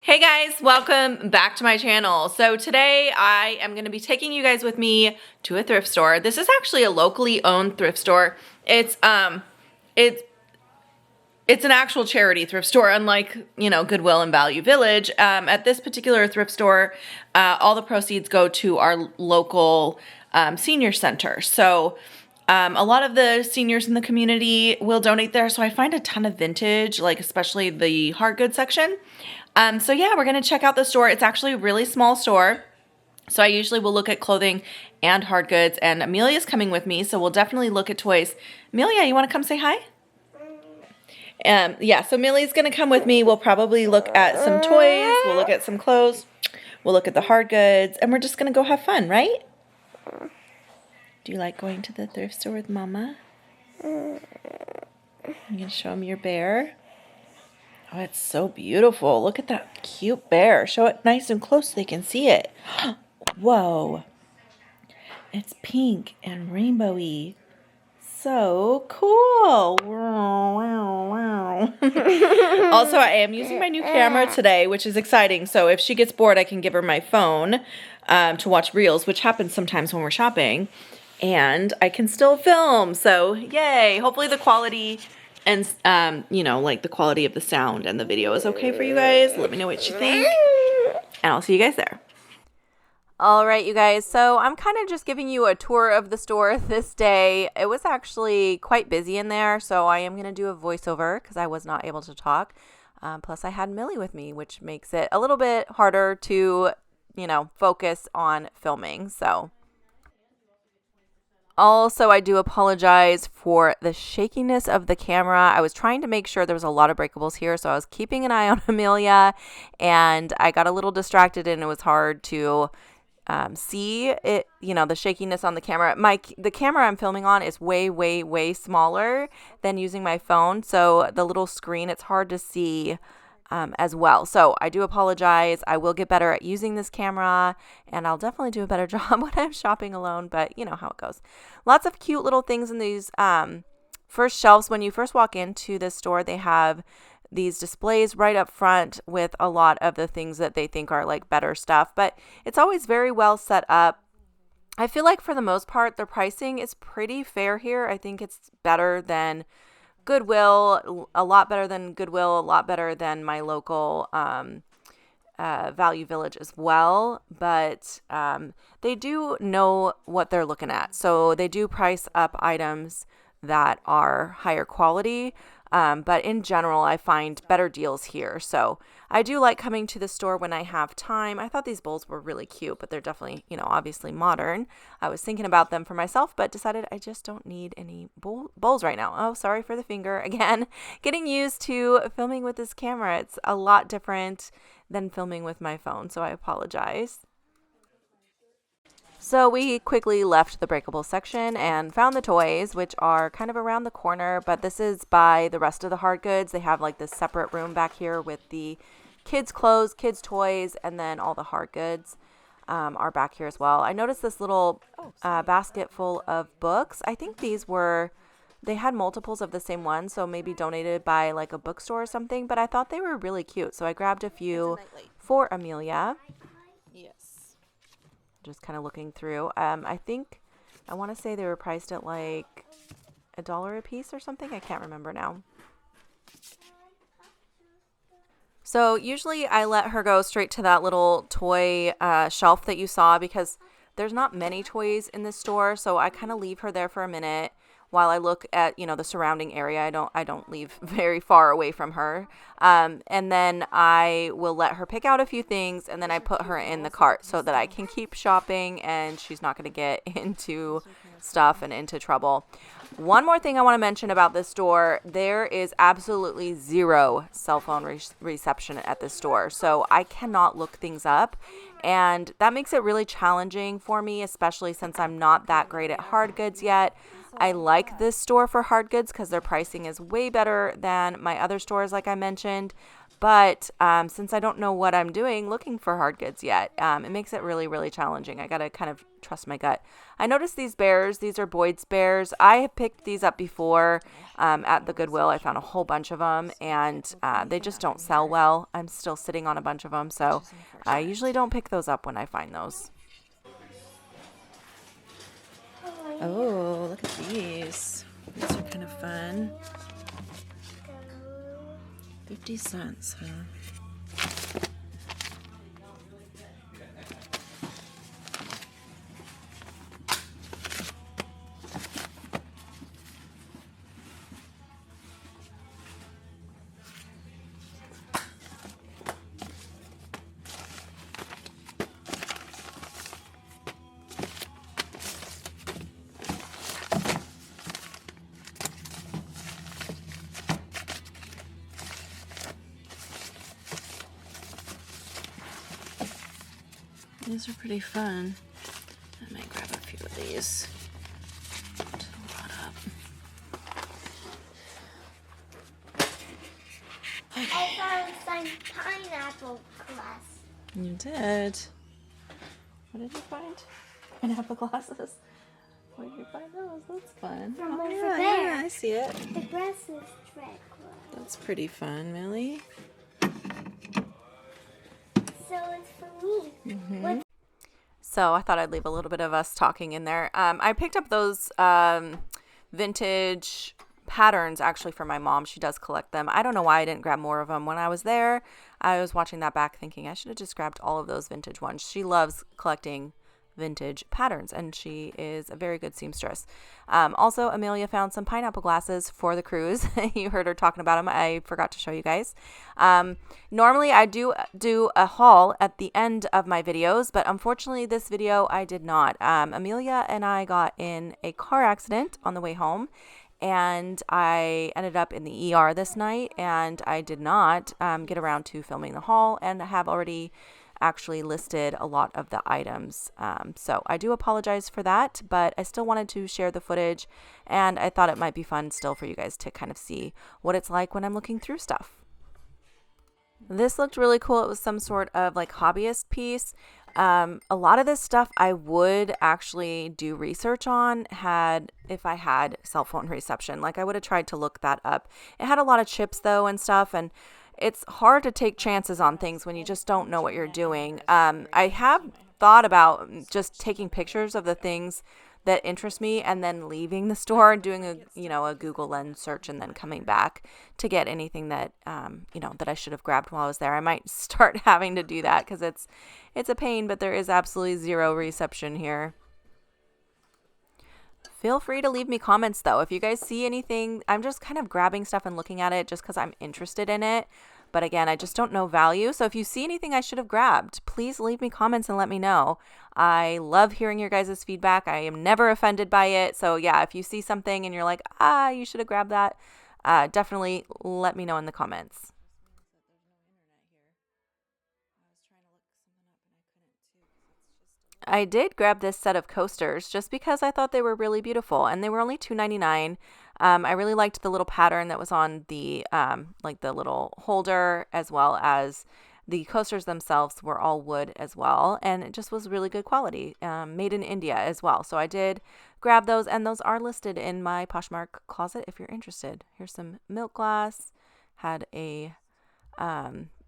Hey guys, welcome back to my channel. So today I am going to be taking you guys with me to a thrift store. This is actually a locally owned thrift store. It's an actual charity thrift store, unlike, Goodwill and Value Village. At this particular thrift store, all the proceeds go to our local senior center. So a lot of the seniors in the community will donate there. So I find a ton of vintage, like especially the hard goods section. So yeah, we're going to check out the store. It's actually a really small store. So I usually will look at clothing and hard goods, and Amelia's coming with me. So we'll definitely look at toys. Amelia, you want to come say hi? Yeah, so Millie's going to come with me. We'll probably look at some toys. We'll look at some clothes. We'll look at the hard goods, and we're just going to go have fun, right? Do you like going to the thrift store with Mama? I'm going to show them your bear. Oh, it's so beautiful. Look at that cute bear. Show it nice and close so they can see it. Whoa. It's pink and rainbowy. So cool. Wow. Also, I am using my new camera today, which is exciting. So if she gets bored, I can give her my phone to watch reels, which happens sometimes when we're shopping. And I can still film. So yay. Hopefully the quality and, like the quality of the sound and the video is okay for you guys. Let me know what you think. And I'll see you guys there. All right, you guys. So I'm kind of just giving you a tour of the store this day. It was actually quite busy in there. So I am going to do a voiceover because I was not able to talk. Plus I had Millie with me, which makes it a little bit harder to, focus on filming. So also, I do apologize for the shakiness of the camera. I was trying to make sure there was a lot of breakables here, so I was keeping an eye on Amelia, and I got a little distracted, and it was hard to see it, the shakiness on the camera. The camera I'm filming on is way, way, way smaller than using my phone, so the little screen, it's hard to see as well. So I do apologize. I will get better at using this camera, and I'll definitely do a better job when I'm shopping alone, but you know how it goes. Lots of cute little things in these first shelves. When you first walk into this store, they have these displays right up front with a lot of the things that they think are like better stuff, but it's always very well set up. I feel like for the most part, their pricing is pretty fair here. I think it's better than Goodwill, a lot better than Goodwill, a lot better than my local Value Village as well. But they do know what they're looking at. So they do price up items that are higher quality. But in general, I find better deals here. So I do like coming to the store when I have time. I thought these bowls were really cute, but they're definitely, obviously modern. I was thinking about them for myself, but decided I just don't need any bowls right now. Oh, sorry for the finger again. Getting used to filming with this camera. It's a lot different than filming with my phone, so I apologize. So we quickly left the breakable section and found the toys, which are kind of around the corner, but this is by the rest of the hard goods. They have like this separate room back here with the kids' clothes, kids' toys, and then all the hard goods are back here as well. I noticed this little basket full of books. I think they had multiples of the same one, so maybe donated by like a bookstore or something, but I thought they were really cute. So I grabbed a few for Amelia. Just kind of looking through. I want to say they were priced at like $1 a piece or something. I can't remember now. So usually I let her go straight to that little toy shelf that you saw because there's not many toys in this store. So I kind of leave her there for a minute while I look at, the surrounding area. I don't leave very far away from her. And then I will let her pick out a few things, and then I put her in the cart so that I can keep shopping and she's not going to get into stuff and into trouble. One more thing I want to mention about this store, there is absolutely zero cell phone reception at this store. So I cannot look things up, and that makes it really challenging for me, especially since I'm not that great at hard goods yet. I like this store for hard goods because their pricing is way better than my other stores, like I mentioned. But since I don't know what I'm doing looking for hard goods yet, it makes it really, really challenging. I got to kind of trust my gut. I noticed these bears. These are Boyd's bears. I have picked these up before at the Goodwill. I found a whole bunch of them, and they just don't sell well. I'm still sitting on a bunch of them, so I usually don't pick those up when I find those. Oh, look at these. These are kind of fun. 50 cents, huh? These are pretty fun. I might grab a few of these to load up. Okay. I found some pineapple glass. You did. What did you find? Pineapple glasses. Where did you find those? That's fun. From Oh, over yeah, there. yeah, I see it. The grass is red. That's pretty fun, Millie. So it's for me. Mm-hmm. So I thought I'd leave a little bit of us talking in there. I picked up those vintage patterns actually for my mom. She does collect them. I don't know why I didn't grab more of them. When I was there, I was watching that back thinking I should have just grabbed all of those vintage ones. She loves collecting vintage patterns, and she is a very good seamstress. Also, Amelia found some pineapple glasses for the cruise. You heard her talking about them. I forgot to show you guys. Normally, I do a haul at the end of my videos, but unfortunately, this video I did not. Amelia and I got in a car accident on the way home, and I ended up in the ER this night, and I did not get around to filming the haul, and I have already actually listed a lot of the items. So I do apologize for that, but I still wanted to share the footage, and I thought it might be fun still for you guys to kind of see what it's like when I'm looking through stuff. This looked really cool. It was some sort of like hobbyist piece. A lot of this stuff I would actually do research on if I had cell phone reception. Like I would have tried to look that up. It had a lot of chips though and stuff, and it's hard to take chances on things when you just don't know what you're doing. I have thought about just taking pictures of the things that interest me and then leaving the store and doing a Google Lens search and then coming back to get anything that that I should have grabbed while I was there. I might start having to do that because it's a pain, but there is absolutely zero reception here. Feel free to leave me comments though. If you guys see anything, I'm just kind of grabbing stuff and looking at it just because I'm interested in it. But again, I just don't know value. So if you see anything I should have grabbed, please leave me comments and let me know. I love hearing your guys' feedback. I am never offended by it. So yeah, if you see something and you're like, you should have grabbed that, definitely let me know in the comments. I did grab this set of coasters just because I thought they were really beautiful, and they were only $2.99. I really liked the little pattern that was on the like the little holder, as well as the coasters themselves were all wood as well, and it just was really good quality, made in India as well. So I did grab those, and those are listed in my Poshmark closet if you're interested. Here's some milk glass, had a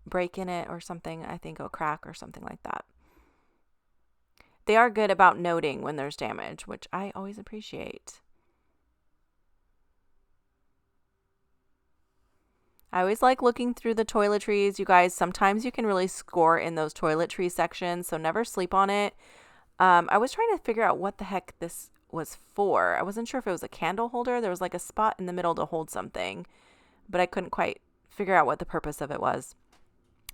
break in it or something, I think a crack or something like that. They are good about noting when there's damage, which I always appreciate. I always like looking through the toiletries. You guys, sometimes you can really score in those toiletries sections, so never sleep on it. I was trying to figure out what the heck this was for. I wasn't sure if it was a candle holder. There was like a spot in the middle to hold something, but I couldn't quite figure out what the purpose of it was.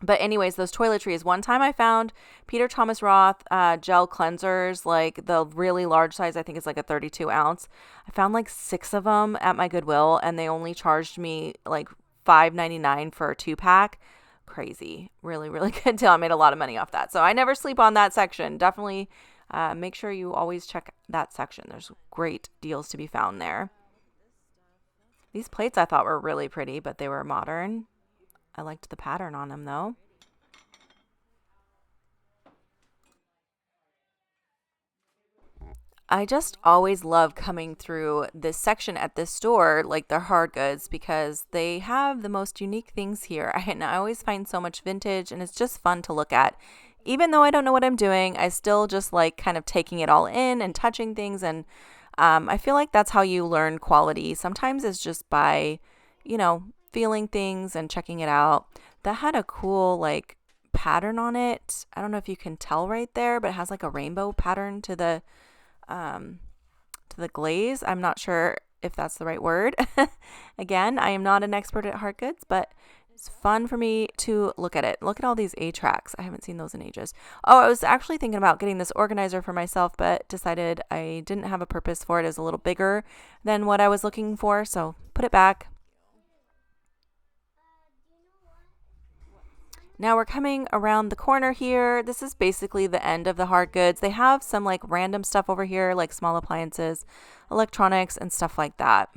But anyways, those toiletries. One time I found Peter Thomas Roth gel cleansers, like the really large size, I think it's like a 32 ounce. I found like 6 of them at my Goodwill, and they only charged me like $5.99 for a 2-pack. Crazy. Really, really good deal. I made a lot of money off that. So I never sleep on that section. Definitely make sure you always check that section. There's great deals to be found there. These plates I thought were really pretty, but they were modern. I liked the pattern on them though. I just always love coming through this section at this store, like their hard goods, because they have the most unique things here. And I always find so much vintage, and it's just fun to look at. Even though I don't know what I'm doing, I still just like kind of taking it all in and touching things. And I feel like that's how you learn quality. Sometimes it's just by, feeling things and checking it out. That had a cool like pattern on it. I don't know if you can tell right there, but it has like a rainbow pattern um, to the glaze. I'm not sure if that's the right word. Again, I am not an expert at hard goods, but it's fun for me to look at it. Look at all these A-tracks. I haven't seen those in ages. Oh, I was actually thinking about getting this organizer for myself, but decided I didn't have a purpose for it. It was a little bigger than what I was looking for, so put it back. Now we're coming around the corner here. This is basically the end of the hard goods. They have some like random stuff over here, like small appliances, electronics, and stuff like that.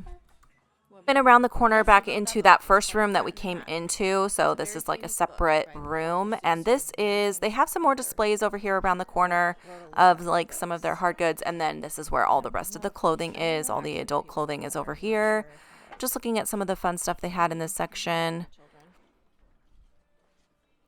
Been around the corner back into that first room that we came into. So this is like a separate room. And they have some more displays over here around the corner of like some of their hard goods. And then this is where all the rest of the clothing is. All the adult clothing is over here. Just looking at some of the fun stuff they had in this section.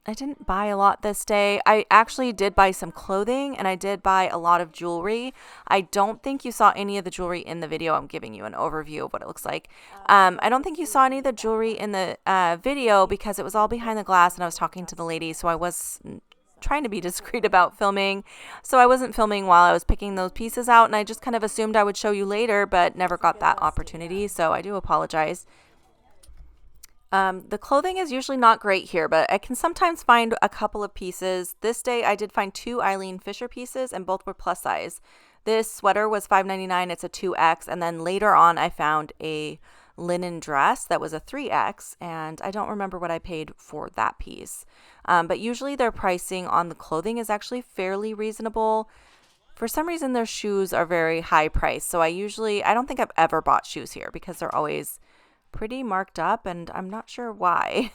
I didn't buy a lot this day. I actually did buy some clothing, and I did buy a lot of jewelry. I don't think you saw any of the jewelry in the video. I'm giving you an overview of what it looks like. I don't think you saw any of the jewelry in the video because it was all behind the glass, and I was talking to the lady, so I was trying to be discreet about filming. So I wasn't filming while I was picking those pieces out, and I just kind of assumed I would show you later, but never got that opportunity, so I do apologize. The clothing is usually not great here, but I can sometimes find a couple of pieces. This day I did find 2 Eileen Fisher pieces, and both were plus size. This sweater was $5.99. It's a 2X. And then later on I found a linen dress that was a 3X, and I don't remember what I paid for that piece. But usually their pricing on the clothing is actually fairly reasonable. For some reason their shoes are very high priced. So I don't think I've ever bought shoes here because they're always pretty marked up, and I'm not sure why.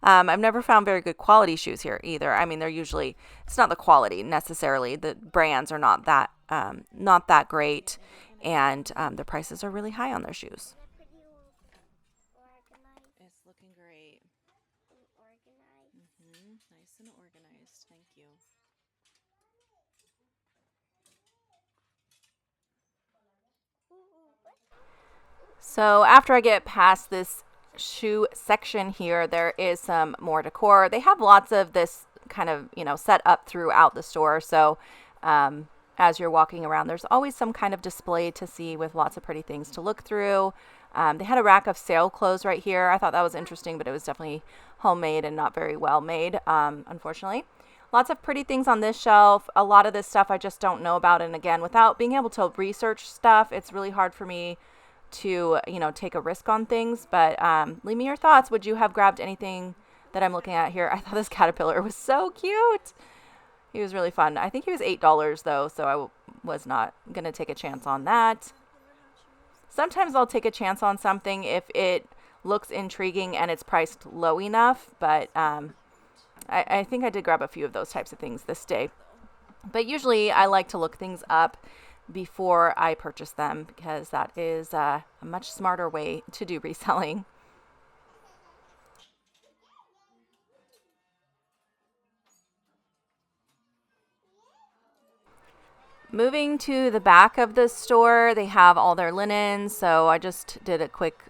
I've never found very good quality shoes here either. I mean, it's not the quality necessarily. The brands are not that great, and the prices are really high on their shoes. It's looking great. Nice and organized. Thank you. So after I get past this shoe section here, there is some more decor. They have lots of this kind of, set up throughout the store. So as you're walking around, there's always some kind of display to see with lots of pretty things to look through. They had a rack of sale clothes right here. I thought that was interesting, but it was definitely homemade and not very well made, unfortunately. Lots of pretty things on this shelf. A lot of this stuff I just don't know about. And again, without being able to research stuff, it's really hard for me to, take a risk on things. But leave me your thoughts. Would you have grabbed anything that I'm looking at here? I thought this caterpillar was so cute. He was really fun. I think he was $8 though, so I was not going to take a chance on that. Sometimes I'll take a chance on something if it looks intriguing and it's priced low enough, but I think I did grab a few of those types of things this day. But usually I like to look things up before I purchase them because that is a much smarter way to do reselling. Moving to the back of the store, they have all their linens, so I just did a quick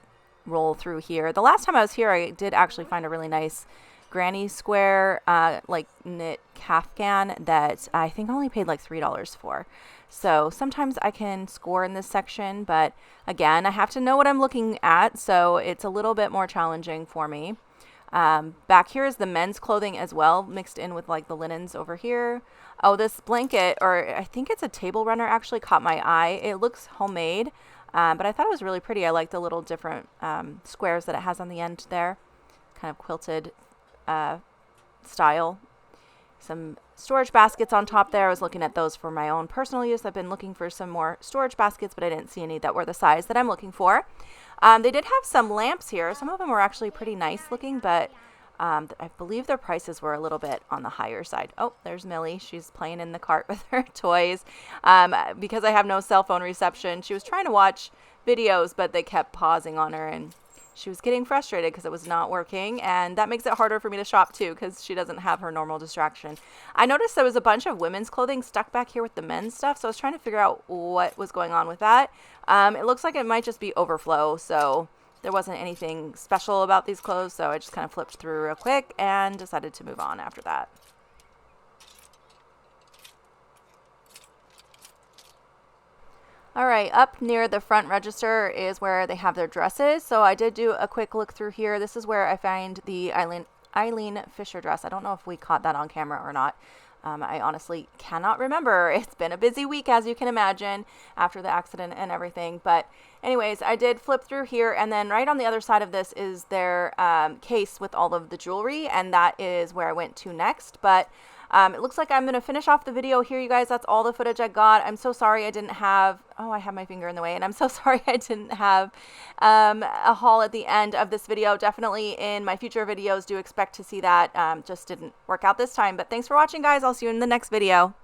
roll through here. The last time I was here, I did actually find a really nice granny square like knit caftan that I think I only paid like $3 for. So sometimes I can score in this section, but again, I have to know what I'm looking at, so it's a little bit more challenging for me. Back here is the men's clothing as well, mixed in with like the linens over here. Oh, this blanket, or I think it's a table runner, actually caught my eye. It looks homemade, but I thought it was really pretty. I like the little different squares that it has on the end there, kind of quilted style. some storage baskets on top there. I was looking at those for my own personal use. I've been looking for some more storage baskets, but I didn't see any that were the size that I'm looking for. They did have some lamps here. Some of them were actually pretty nice looking, but I believe their prices were a little bit on the higher side. Oh, there's Millie. She's playing in the cart with her toys. Because I have no cell phone reception, she was trying to watch videos, but they kept pausing on her, and she was getting frustrated because it was not working, and that makes it harder for me to shop too because she doesn't have her normal distraction. I noticed there was a bunch of women's clothing stuck back here with the men's stuff, so I was trying to figure out what was going on with that. It looks like it might just be overflow, so there wasn't anything special about these clothes, so I just kind of flipped through real quick and decided to move on after that. All right, up near the front register is where they have their dresses. So I did do a quick look through here. This is where I find the Eileen Fisher dress. I don't know if we caught that on camera or not. I honestly cannot remember. It's been a busy week, as you can imagine, after the accident and everything. But anyways, I did flip through here, and then right on the other side of this is their case with all of the jewelry, and that is where I went to next. But it looks like I'm going to finish off the video here, you guys. That's all the footage I got. I'm so sorry I didn't have, oh, I have my finger in the way, and I'm so sorry I didn't have a haul at the end of this video. Definitely in my future videos, do expect to see that. Just didn't work out this time. But thanks for watching, guys. I'll see you in the next video.